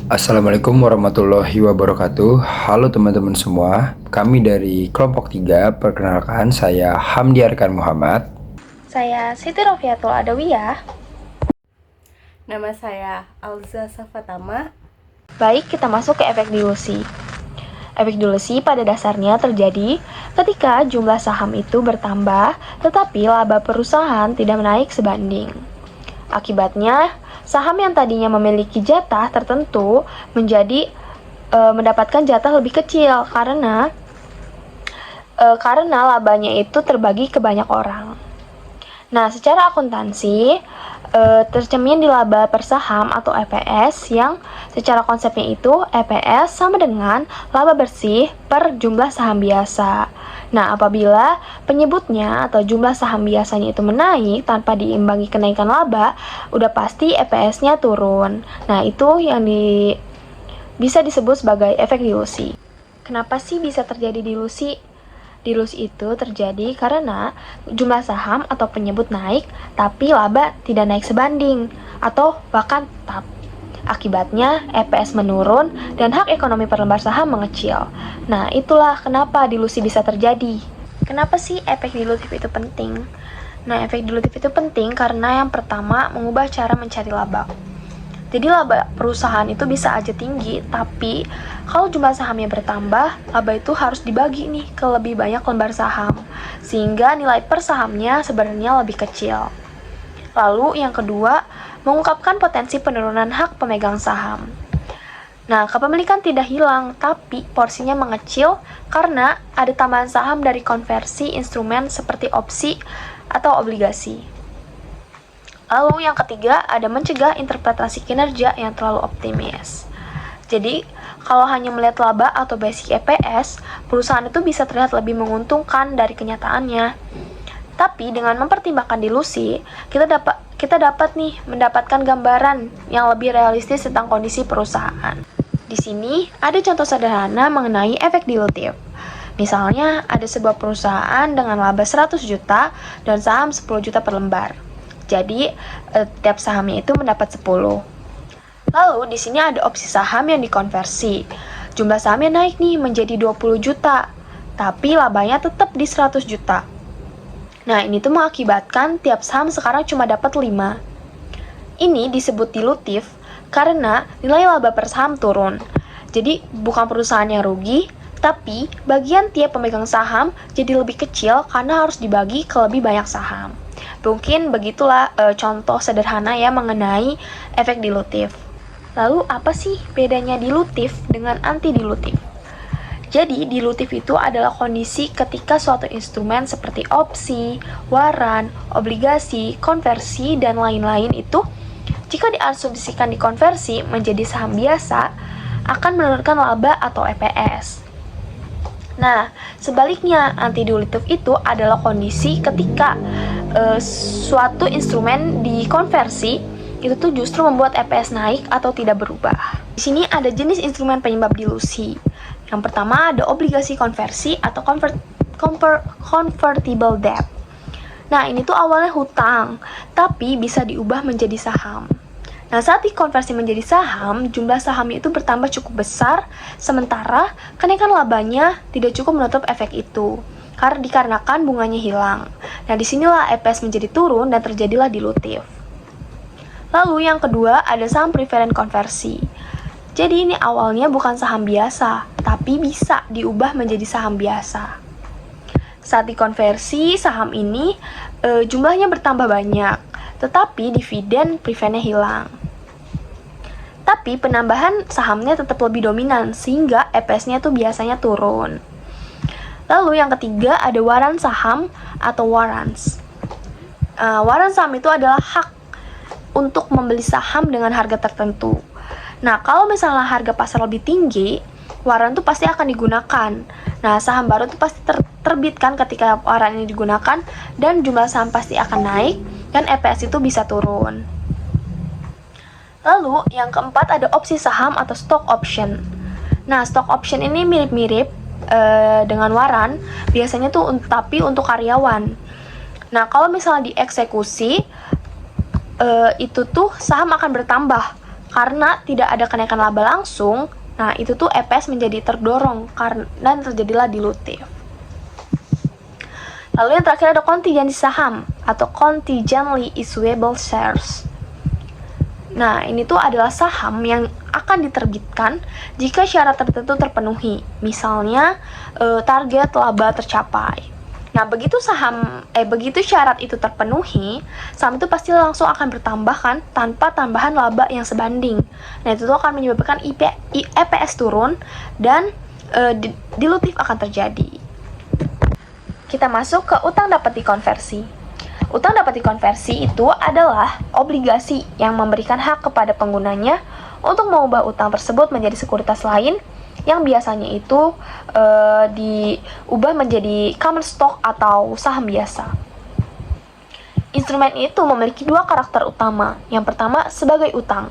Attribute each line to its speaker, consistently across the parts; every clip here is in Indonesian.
Speaker 1: Assalamualaikum warahmatullahi wabarakatuh. Halo teman-teman semua, kami dari kelompok 3. Perkenalkan, saya Hamdi Arkan Muhammad.
Speaker 2: Saya Siti Rofiatul Adawiyah.
Speaker 3: Nama saya Alza Safatama.
Speaker 2: Baik, kita masuk ke efek dilusi. Efek dilusi pada dasarnya terjadi ketika jumlah saham itu bertambah, tetapi laba perusahaan tidak naik sebanding. Akibatnya, saham yang tadinya memiliki jatah tertentu menjadi mendapatkan jatah lebih kecil karena labanya itu terbagi ke banyak orang. Nah, secara akuntansi tercermin di laba per saham atau EPS yang secara konsepnya itu EPS sama dengan laba bersih per jumlah saham biasa. Nah, apabila penyebutnya atau jumlah saham biasanya itu menaik tanpa diimbangi kenaikan laba, udah pasti EPS-nya turun. Nah, itu yang bisa disebut sebagai efek dilusi. Kenapa sih bisa terjadi dilusi? Dilusi itu terjadi karena jumlah saham atau penyebut naik, tapi laba tidak naik sebanding, atau bahkan tetap. Akibatnya, EPS menurun dan hak ekonomi per lembar saham mengecil. Nah, itulah kenapa dilusi bisa terjadi. Kenapa sih efek dilutif itu penting? Nah, efek dilutif itu penting karena yang pertama, mengubah cara mencari laba. Jadi laba perusahaan itu bisa aja tinggi, tapi kalau jumlah sahamnya bertambah, laba itu harus dibagi nih ke lebih banyak lembar saham, sehingga nilai per sahamnya sebenarnya lebih kecil. Lalu yang kedua, mengungkapkan potensi penurunan hak pemegang saham. Nah, kepemilikan tidak hilang, tapi porsinya mengecil karena ada tambahan saham dari konversi instrumen seperti opsi atau obligasi. Lalu yang ketiga, ada mencegah interpretasi kinerja yang terlalu optimis. Jadi, kalau hanya melihat laba atau basic EPS, perusahaan itu bisa terlihat lebih menguntungkan dari kenyataannya. Tapi dengan mempertimbangkan dilusi, kita dapat nih mendapatkan gambaran yang lebih realistis tentang kondisi perusahaan. Di sini ada contoh sederhana mengenai efek dilutif. Misalnya, ada sebuah perusahaan dengan laba 100 juta dan saham 10 juta per lembar. Jadi, tiap sahamnya itu mendapat 10. Lalu, di sini ada opsi saham yang dikonversi. Jumlah sahamnya naik nih menjadi 20 juta, tapi labanya tetap di 100 juta. Nah, ini tuh mengakibatkan tiap saham sekarang cuma dapat 5. Ini disebut dilutif karena nilai laba per saham turun. Jadi, bukan perusahaan yang rugi, tapi bagian tiap pemegang saham jadi lebih kecil karena harus dibagi ke lebih banyak saham. Mungkin begitulah contoh sederhana ya mengenai efek dilutif. Lalu apa sih bedanya dilutif dengan anti-dilutif? Jadi dilutif itu adalah kondisi ketika suatu instrumen seperti opsi, waran, obligasi, konversi, dan lain-lain itu jika diasumsikan dikonversi menjadi saham biasa akan menurunkan laba atau EPS. Nah, sebaliknya, anti-dilutif itu adalah kondisi ketika suatu instrumen dikonversi, itu tuh justru membuat EPS naik atau tidak berubah. Di sini ada jenis instrumen penyebab dilusi. Yang pertama ada obligasi konversi atau convertible debt. Nah, ini tuh awalnya hutang, tapi bisa diubah menjadi saham. Nah, saat dikonversi menjadi saham, jumlah sahamnya itu bertambah cukup besar, sementara kenaikan labanya tidak cukup menutup efek itu, karena dikarenakan bunganya hilang. Nah, disinilah EPS menjadi turun dan terjadilah dilutif. Lalu yang kedua, ada saham preferen konversi. Jadi ini awalnya bukan saham biasa, tapi bisa diubah menjadi saham biasa. Saat dikonversi, saham ini jumlahnya bertambah banyak, tetapi dividen preferennya hilang. Tapi penambahan sahamnya tetap lebih dominan, sehingga EPS-nya tuh biasanya turun. Lalu yang ketiga ada waran saham atau warrants. Waran saham itu adalah hak untuk membeli saham dengan harga tertentu. Nah, kalau misalnya harga pasar lebih tinggi, waran tuh pasti akan digunakan. Nah, saham baru tuh pasti terbitkan ketika waran ini digunakan, dan jumlah saham pasti akan naik, dan EPS itu bisa turun. Lalu, yang keempat ada opsi saham atau stock option. Nah, stock option ini mirip-mirip dengan waran, biasanya tuh tapi untuk karyawan. Nah, kalau misalnya dieksekusi, itu tuh saham akan bertambah karena tidak ada kenaikan laba langsung, nah itu tuh EPS menjadi terdorong dan terjadilah dilutif. Lalu yang terakhir ada kontingensi saham atau contingently issuable shares. Nah, ini tuh adalah saham yang akan diterbitkan jika syarat tertentu terpenuhi. Misalnya, target laba tercapai. Nah, begitu syarat itu terpenuhi, saham itu pasti langsung akan bertambah kan tanpa tambahan laba yang sebanding. Nah, itu tuh akan menyebabkan EPS turun dan dilutif akan terjadi. Kita masuk ke utang dapat dikonversi. Utang dapat dikonversi itu adalah obligasi yang memberikan hak kepada penggunanya untuk mengubah utang tersebut menjadi sekuritas lain yang biasanya itu diubah menjadi common stock atau saham biasa. Instrumen itu memiliki dua karakter utama. Yang pertama sebagai utang.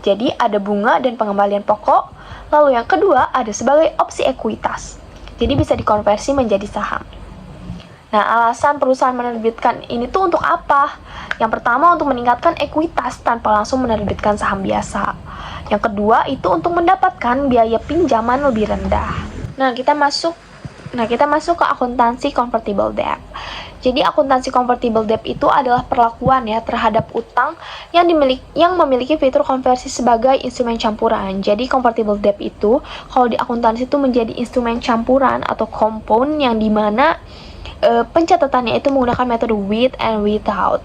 Speaker 2: Jadi ada bunga dan pengembalian pokok. Lalu yang kedua ada sebagai opsi ekuitas. Jadi bisa dikonversi menjadi saham. Nah, alasan perusahaan menerbitkan ini tuh untuk apa? Yang pertama untuk meningkatkan ekuitas tanpa langsung menerbitkan saham biasa. Yang kedua itu untuk mendapatkan biaya pinjaman lebih rendah. Nah, kita masuk ke akuntansi convertible debt. Jadi akuntansi convertible debt itu adalah perlakuan ya terhadap utang yang memiliki fitur konversi sebagai instrumen campuran. Jadi convertible debt itu kalau di akuntansi itu menjadi instrumen campuran atau compound yang dimana pencatatannya itu menggunakan metode with and without.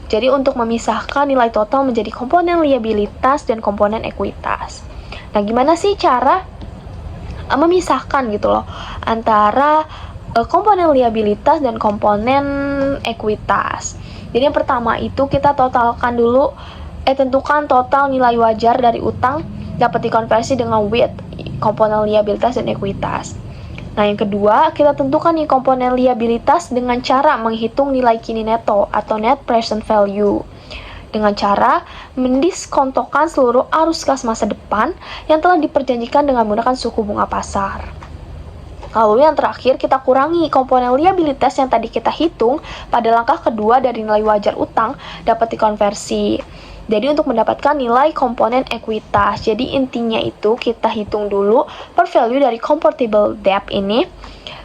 Speaker 2: Jadi untuk memisahkan nilai total menjadi komponen liabilitas dan komponen ekuitas. Nah, gimana sih cara memisahkan gitu loh antara komponen liabilitas dan komponen ekuitas? Jadi yang pertama itu kita tentukan total nilai wajar dari utang dapat dikonversi dengan with, komponen liabilitas dan ekuitas. Nah, yang kedua, kita tentukan nih komponen liabilitas dengan cara menghitung nilai kini neto atau net present value. Dengan cara mendiskontokan seluruh arus kas masa depan yang telah diperjanjikan dengan menggunakan suku bunga pasar. Lalu yang terakhir, kita kurangi komponen liabilitas yang tadi kita hitung pada langkah kedua dari nilai wajar utang dapat dikonversi. Jadi untuk mendapatkan nilai komponen ekuitas. Jadi intinya itu kita hitung dulu per value dari convertible debt ini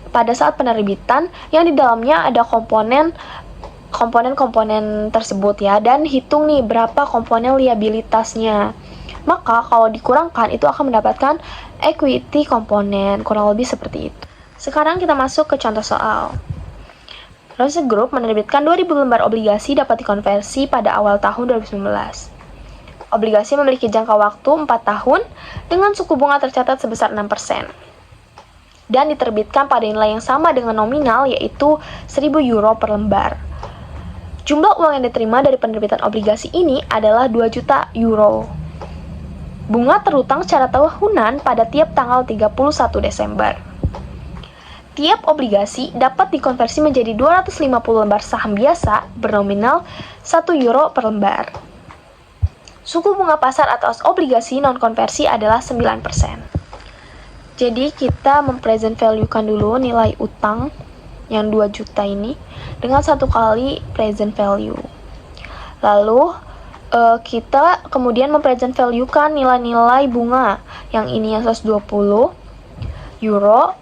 Speaker 2: pada saat penerbitan yang di dalamnya ada komponen tersebut ya, dan hitung nih berapa komponen liabilitasnya. Maka kalau dikurangkan itu akan mendapatkan equity komponen, kurang lebih seperti itu. Sekarang kita masuk ke contoh soal. Rose Group menerbitkan 2000 lembar obligasi dapat dikonversi pada awal tahun 2019. Obligasi memiliki jangka waktu 4 tahun dengan suku bunga tercatat sebesar 6%. Dan diterbitkan pada nilai yang sama dengan nominal yaitu 1.000 euro per lembar. Jumlah uang yang diterima dari penerbitan obligasi ini adalah 2 juta euro. Bunga terutang secara tahunan pada tiap tanggal 31 Desember. Tiap obligasi dapat dikonversi menjadi 250 lembar saham biasa bernominal 1 euro per lembar. Suku bunga pasar atas obligasi non-konversi adalah 9%. Jadi kita mempresent value-kan dulu nilai utang yang 2 juta ini dengan 1 kali present value. Lalu kita kemudian mempresent value-kan nilai-nilai bunga yang ini yang 120 euro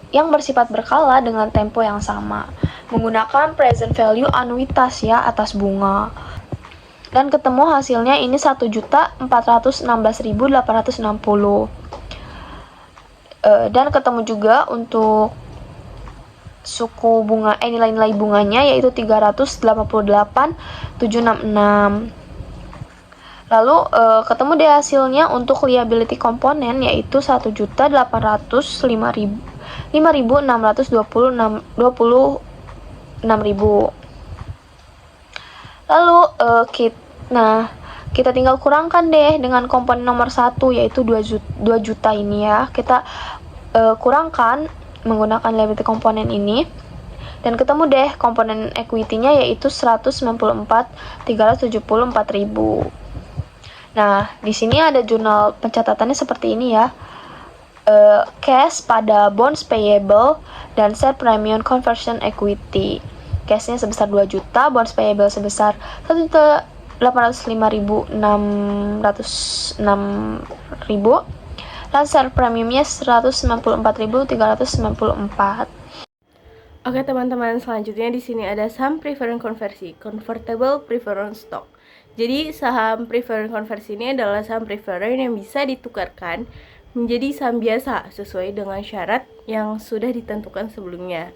Speaker 2: yang bersifat berkala dengan tempo yang sama menggunakan present value anuitas ya atas bunga, dan ketemu hasilnya ini 1.416.860 dan ketemu juga untuk suku bunga nilai-nilai bunganya yaitu 388.766. Lalu ketemu deh hasilnya untuk liability komponen yaitu 1.506.626.000. Lalu kita tinggal kurangkan deh dengan komponen nomor 1 yaitu 2 juta ini ya. Kita kurangkan menggunakan liability komponen ini dan ketemu deh komponen equity-nya yaitu 194.374.000. Nah, di sini ada jurnal pencatatannya seperti ini ya. Cash pada bonds payable dan share premium conversion equity. Cashnya sebesar 2 juta, bonds payable sebesar 1 805.606.000. Lancer premiumnya 194.394.
Speaker 3: Oke teman-teman, selanjutnya di sini ada saham preferred konversi, convertible preferred stock. Jadi saham preferred konversi ini adalah saham preferred yang bisa ditukarkan menjadi saham biasa sesuai dengan syarat yang sudah ditentukan sebelumnya.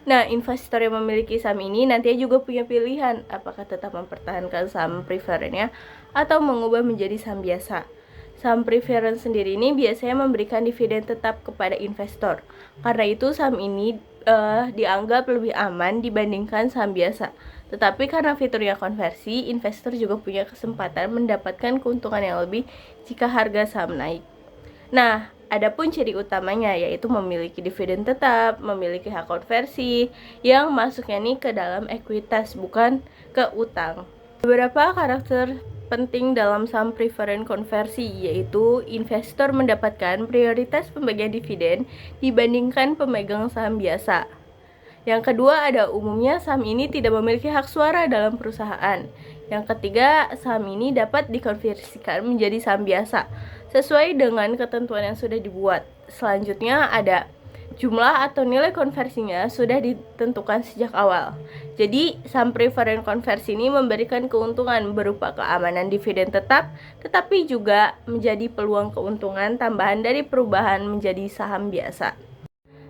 Speaker 3: Nah, investor yang memiliki saham ini nantinya juga punya pilihan apakah tetap mempertahankan saham preferrednya atau mengubah menjadi saham biasa. Saham preferred sendiri ini biasanya memberikan dividen tetap kepada investor. Karena itu saham ini dianggap lebih aman dibandingkan saham biasa. Tetapi karena fiturnya konversi, investor juga punya kesempatan mendapatkan keuntungan yang lebih jika harga saham naik. Nah, adapun ciri utamanya yaitu memiliki dividen tetap, memiliki hak konversi yang masuknya nih ke dalam ekuitas bukan ke utang. Beberapa karakter penting dalam saham preferred konversi yaitu investor mendapatkan prioritas pembagian dividen dibandingkan pemegang saham biasa. Yang kedua, ada umumnya saham ini tidak memiliki hak suara dalam perusahaan. Yang ketiga, saham ini dapat dikonversikan menjadi saham biasa sesuai dengan ketentuan yang sudah dibuat. Selanjutnya ada jumlah atau nilai konversinya sudah ditentukan sejak awal. Jadi, saham preferred konversi ini memberikan keuntungan berupa keamanan dividen tetap, tetapi juga menjadi peluang keuntungan tambahan dari perubahan menjadi saham biasa.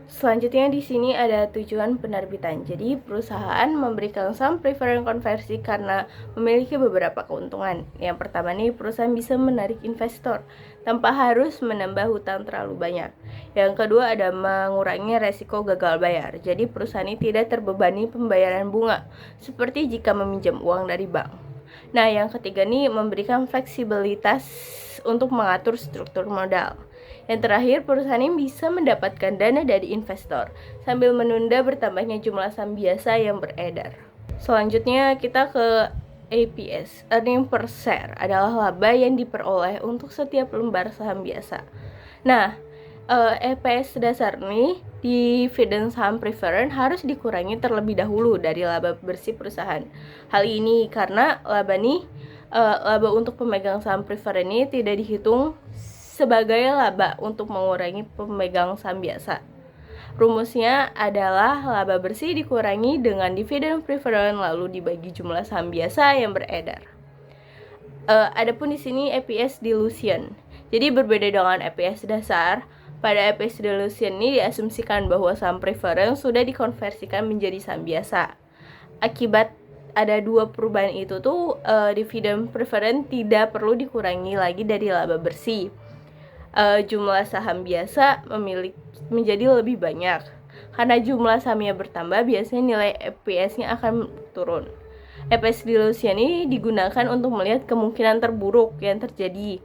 Speaker 3: Selanjutnya di sini ada tujuan penerbitan. Jadi perusahaan memberikan saham preferred konversi karena memiliki beberapa keuntungan. Yang pertama nih, perusahaan bisa menarik investor tanpa harus menambah hutang terlalu banyak. Yang kedua ada mengurangi resiko gagal bayar. Jadi perusahaan ini tidak terbebani pembayaran bunga seperti jika meminjam uang dari bank. Nah, yang ketiga nih memberikan fleksibilitas untuk mengatur struktur modal. Yang terakhir, perusahaan ini bisa mendapatkan dana dari investor sambil menunda bertambahnya jumlah saham biasa yang beredar. Selanjutnya kita ke EPS, earning per share, adalah laba yang diperoleh untuk setiap lembar saham biasa. Nah, EPS dasar nih dividen saham preferred harus dikurangi terlebih dahulu dari laba bersih perusahaan. Hal ini karena laba untuk pemegang saham preferred ini tidak dihitung sebagai laba untuk mengurangi pemegang saham biasa. Rumusnya adalah laba bersih dikurangi dengan dividen preferred lalu dibagi jumlah saham biasa yang beredar. Adapun di sini EPS dilution. Jadi berbeda dengan EPS dasar, pada EPS dilution ini diasumsikan bahwa saham preferred sudah dikonversikan menjadi saham biasa. Akibat ada dua perubahan itu tuh dividen preferred tidak perlu dikurangi lagi dari laba bersih. Jumlah saham biasa menjadi lebih banyak. Karena jumlah sahamnya bertambah, biasanya nilai EPS-nya akan turun. EPS dilution ini digunakan untuk melihat kemungkinan terburuk yang terjadi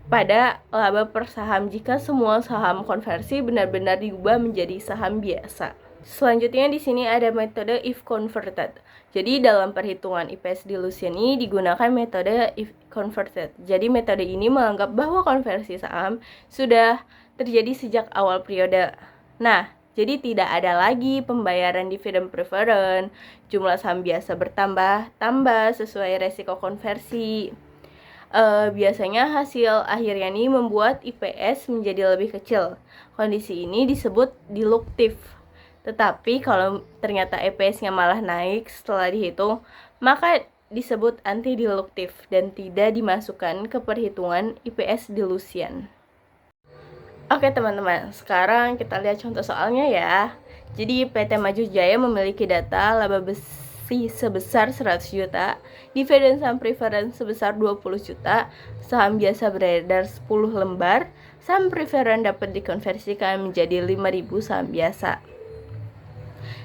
Speaker 3: pada laba per saham jika semua saham konversi benar-benar diubah menjadi saham biasa. Selanjutnya di sini ada metode if converted. Jadi dalam perhitungan EPS dilution ini digunakan metode if converted. Jadi metode ini menganggap bahwa konversi saham sudah terjadi sejak awal periode. Nah, jadi tidak ada lagi pembayaran dividen preferred, jumlah saham biasa bertambah sesuai resiko konversi. Biasanya hasil akhirnya ini membuat IPS menjadi lebih kecil. Kondisi ini disebut dilutif. Tetapi kalau ternyata EPS-nya malah naik setelah dihitung, maka disebut anti-dilutif dan tidak dimasukkan ke perhitungan EPS dilution. Oke teman-teman, sekarang kita lihat contoh soalnya ya. Jadi PT Maju Jaya memiliki data laba besi sebesar 100 juta, dividen saham preferred sebesar 20 juta, saham biasa beredar 10 lembar, saham preferred dapat dikonversikan menjadi 5.000 saham biasa.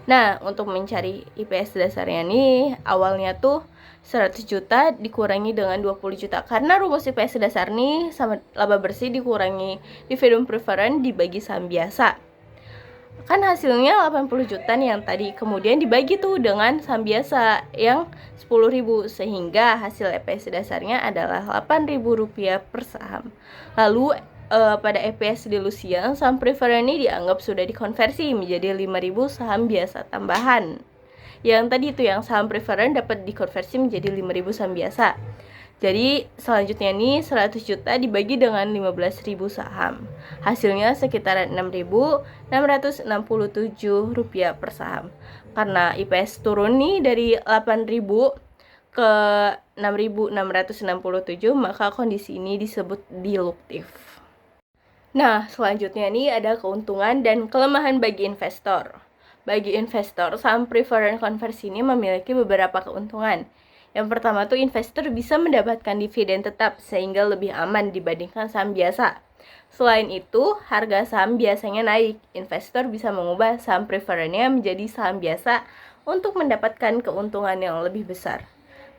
Speaker 3: Nah, untuk mencari IPS dasarnya nih, awalnya tuh 100 juta dikurangi dengan 20 juta. Karena rumus IPS dasar nih sama laba bersih dikurangi dividen preferred dibagi saham biasa. Kan hasilnya 80 juta nih yang tadi. Kemudian dibagi tuh dengan saham biasa yang 10.000 sehingga hasil EPS dasarnya adalah Rp8.000 per saham. Lalu pada EPS dilution, saham preferred ini dianggap sudah dikonversi menjadi 5.000 saham biasa tambahan. Yang tadi itu yang saham preferred dapat dikonversi menjadi 5.000 saham biasa. Jadi selanjutnya nih 100 juta dibagi dengan 15.000 saham. Hasilnya sekitar 6.667 rupiah per saham. Karena IPS turun nih dari 8.000 ke 6.667, maka kondisi ini disebut diluktif. Nah, selanjutnya nih ada keuntungan dan kelemahan bagi investor. Bagi investor, saham preferred conversi ini memiliki beberapa keuntungan. Yang pertama tuh investor bisa mendapatkan dividen tetap sehingga lebih aman dibandingkan saham biasa. Selain itu, harga saham biasanya naik. Investor bisa mengubah saham preferrednya menjadi saham biasa untuk mendapatkan keuntungan yang lebih besar.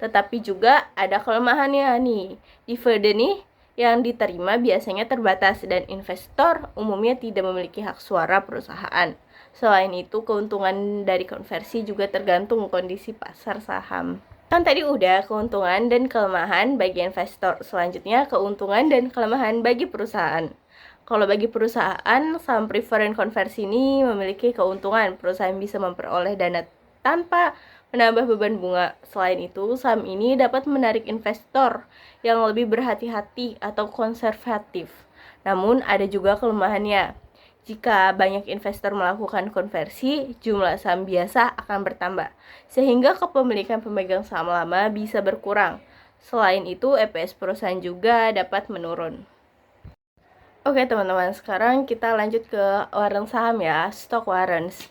Speaker 3: Tetapi juga ada kelemahannya nih. Dividen nih yang diterima biasanya terbatas dan investor umumnya tidak memiliki hak suara perusahaan. Selain itu, keuntungan dari konversi juga tergantung kondisi pasar saham. Kan tadi udah keuntungan dan kelemahan bagi investor. Selanjutnya keuntungan dan kelemahan bagi perusahaan. Kalau bagi perusahaan, saham preferred conversi ini memiliki keuntungan. Perusahaan bisa memperoleh dana tanpa menambah beban bunga. Selain itu, saham ini dapat menarik investor yang lebih berhati-hati atau konservatif. Namun ada juga kelemahannya. Jika banyak investor melakukan konversi, jumlah saham biasa akan bertambah, sehingga kepemilikan pemegang saham lama bisa berkurang. Selain itu, EPS perusahaan juga dapat menurun. Oke teman-teman, sekarang kita lanjut ke warren saham ya, stock warrants.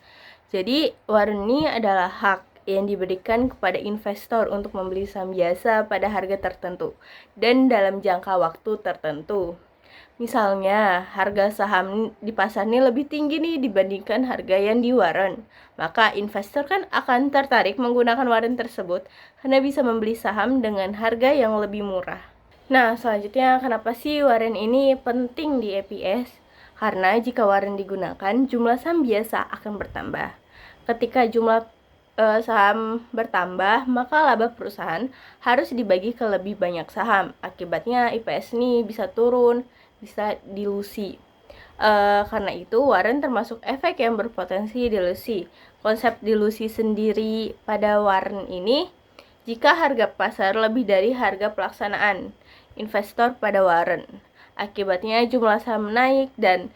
Speaker 3: Jadi, warren ini adalah hak yang diberikan kepada investor untuk membeli saham biasa pada harga tertentu dan dalam jangka waktu tertentu. Misalnya, harga saham di pasar ini lebih tinggi nih dibandingkan harga yang di warren. Maka investor kan akan tertarik menggunakan warren tersebut karena bisa membeli saham dengan harga yang lebih murah. Nah, selanjutnya kenapa sih warren ini penting di EPS? Karena jika warren digunakan, jumlah saham biasa akan bertambah. Ketika jumlah saham bertambah, maka laba perusahaan harus dibagi ke lebih banyak saham. Akibatnya IPS ini bisa turun, bisa dilusi. Karena itu warren termasuk efek yang berpotensi dilusi. Konsep dilusi sendiri pada warren ini jika harga pasar lebih dari harga pelaksanaan investor pada warren. Akibatnya jumlah saham naik dan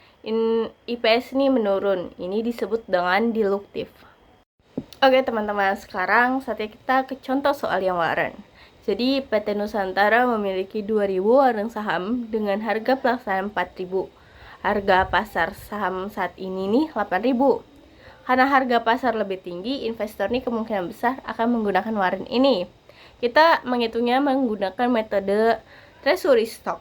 Speaker 3: IPS ini menurun. Ini disebut dengan diluktif. Oke teman-teman, sekarang saatnya kita ke contoh soal yang warren. Jadi PT Nusantara memiliki 2.000 warren saham dengan harga pelaksanaan 4.000. Harga pasar saham saat ini nih 8.000. Karena harga pasar lebih tinggi, investor nih kemungkinan besar akan menggunakan warren ini. Kita menghitungnya menggunakan metode treasury stock.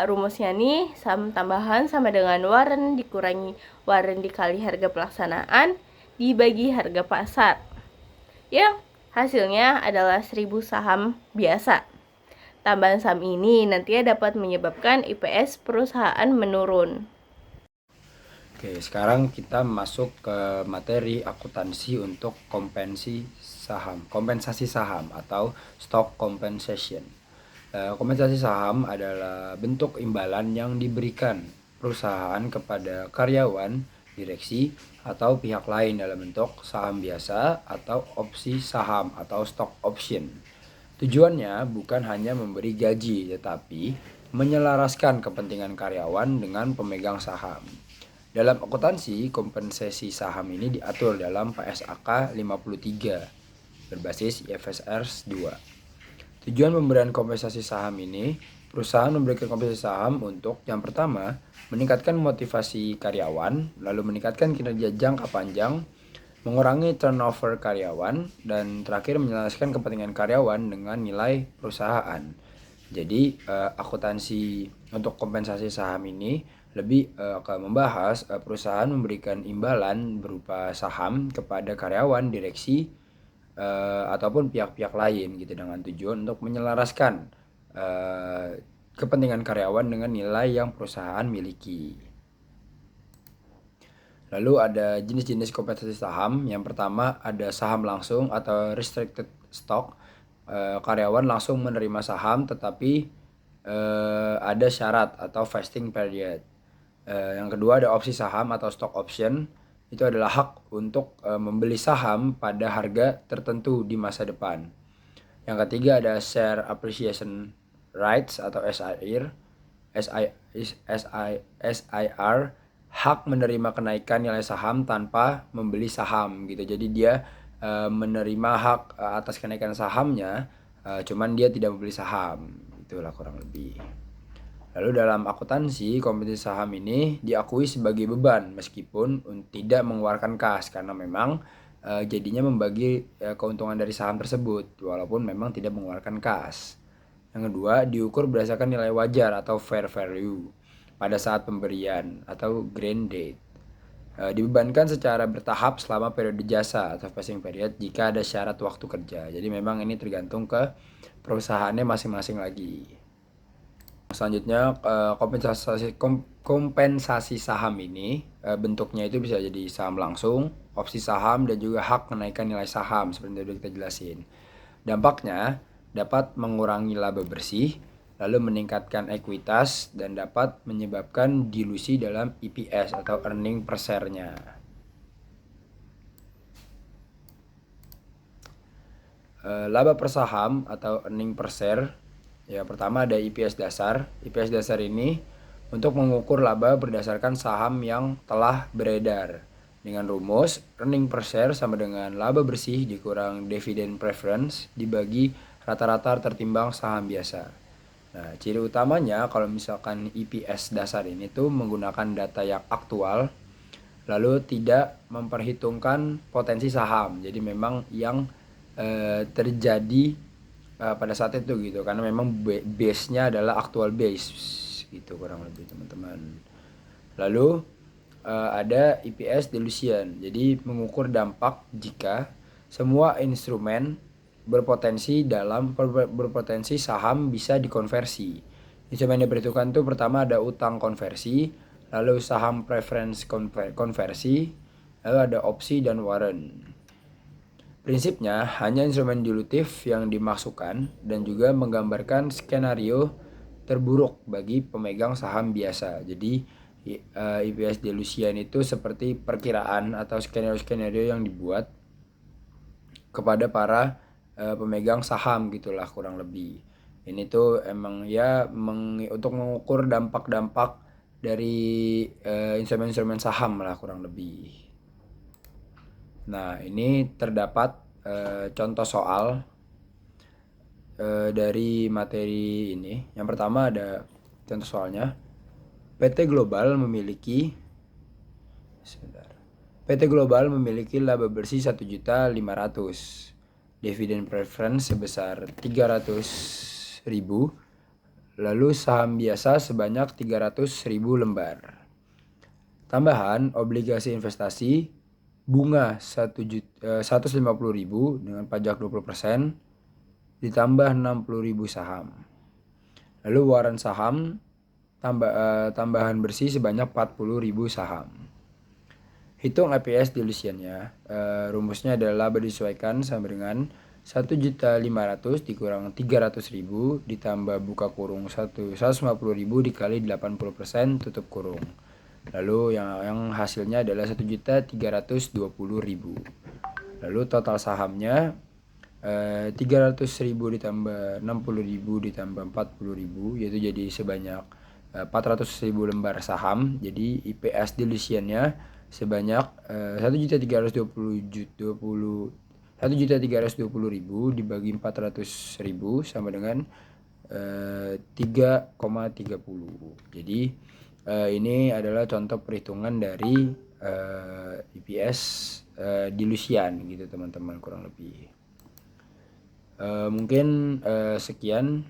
Speaker 3: Rumusnya nih, saham tambahan sama dengan warren dikurangi warren dikali harga pelaksanaan dibagi harga pasar. Yang hasilnya adalah 1.000 saham biasa. Tambahan saham ini nantinya dapat menyebabkan IPS perusahaan menurun.
Speaker 1: Oke, sekarang kita masuk ke materi akuntansi untuk kompensasi saham atau stock compensation. Kompensasi saham adalah bentuk imbalan yang diberikan perusahaan kepada karyawan, direksi, atau pihak lain dalam bentuk saham biasa atau opsi saham atau stock option. Tujuannya bukan hanya memberi gaji, tetapi menyelaraskan kepentingan karyawan dengan pemegang saham. Dalam akuntansi, kompensasi saham ini diatur dalam PSAK 53 berbasis IFRS 2. Tujuan pemberian kompensasi saham ini, perusahaan memberikan kompensasi saham untuk yang pertama, meningkatkan motivasi karyawan, lalu meningkatkan kinerja jangka panjang, mengurangi turnover karyawan, dan terakhir menjelaskan kepentingan karyawan dengan nilai perusahaan. Jadi akuntansi untuk kompensasi saham ini lebih akan membahas perusahaan memberikan imbalan berupa saham kepada karyawan, direksi, ataupun pihak-pihak lain gitu dengan tujuan untuk menyelaraskan kepentingan karyawan dengan nilai yang perusahaan miliki. Lalu ada jenis-jenis kompensasi saham. Yang pertama ada saham langsung atau restricted stock. Karyawan langsung menerima saham tetapi ada syarat atau vesting period. Yang kedua ada opsi saham atau stock option. itu adalah hak untuk membeli saham pada harga tertentu di masa depan. Yang ketiga ada share appreciation rights atau SIR. SIR hak menerima kenaikan nilai saham tanpa membeli saham gitu. Jadi dia menerima hak atas kenaikan sahamnya, cuman dia tidak membeli saham. Itulah kurang lebih. Lalu dalam akuntansi, kompetensi saham ini diakui sebagai beban meskipun tidak mengeluarkan kas karena memang jadinya membagi keuntungan dari saham tersebut walaupun memang tidak mengeluarkan kas. Yang kedua, diukur berdasarkan nilai wajar atau fair value pada saat pemberian atau grant date. Dibebankan secara bertahap selama periode jasa atau vesting period jika ada syarat waktu kerja. Jadi memang ini tergantung ke perusahaannya masing-masing lagi. Selanjutnya kompensasi saham ini bentuknya itu bisa jadi saham langsung, opsi saham, dan juga hak kenaikan nilai saham seperti yang kita jelasin. Dampaknya dapat mengurangi laba bersih, lalu meningkatkan ekuitas, dan dapat menyebabkan dilusi dalam EPS atau earning per share-nya. Laba per saham atau earning per share. Ya, pertama ada EPS dasar. EPS dasar ini untuk mengukur laba berdasarkan saham yang telah beredar. Dengan rumus, earning per share sama dengan laba bersih dikurang dividend preference dibagi rata-rata tertimbang saham biasa. Nah, ciri utamanya kalau misalkan EPS dasar ini tuh menggunakan data yang aktual, lalu tidak memperhitungkan potensi saham. Jadi memang yang terjadi pada saat itu gitu, karena memang base-nya adalah actual base gitu kurang lebih teman-teman. Lalu ada EPS dilution, jadi mengukur dampak jika semua instrumen berpotensi saham bisa dikonversi. Instrumen yang diperhitungkan itu pertama ada utang konversi, lalu saham preference konversi, lalu ada opsi dan warrant. Prinsipnya hanya instrumen dilutif yang dimasukkan dan juga menggambarkan skenario terburuk bagi pemegang saham biasa. Jadi EPS dilution itu seperti perkiraan atau skenario-skenario yang dibuat kepada para pemegang saham gitulah kurang lebih. Ini tuh emang ya untuk mengukur dampak-dampak dari instrumen-instrumen saham lah kurang lebih. Nah, ini terdapat contoh soal dari materi ini. Yang pertama ada contoh soalnya. PT Global memiliki laba bersih 1.500.000, dividen preference sebesar 300.000, lalu saham biasa sebanyak 300.000 lembar. Tambahan obligasi investasi bunga 150.000 dengan pajak 20% ditambah 60.000 saham. Lalu warrant saham tambahan bersih sebanyak 40.000 saham. Hitung EPS dilutionnya. Rumusnya adalah laba disesuaikan sama dengan 1.500.000 dikurang 300.000 ditambah buka kurung 150.000 dikali 80% tutup kurung. Lalu yang hasilnya adalah 1.320.000. Lalu total sahamnya 300.000 ditambah 60.000 ditambah 40.000 yaitu jadi sebanyak 400.000 lembar saham. Jadi EPS dilutionnya sebanyak 1.320.000 dibagi 400.000 sama dengan 3,30. Jadi ini adalah contoh perhitungan dari EPS dilution gitu teman-teman kurang lebih. Mungkin sekian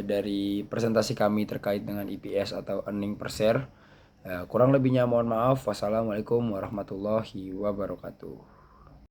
Speaker 1: dari presentasi kami terkait dengan EPS atau earning per share. Kurang lebihnya mohon maaf. Wassalamualaikum warahmatullahi wabarakatuh.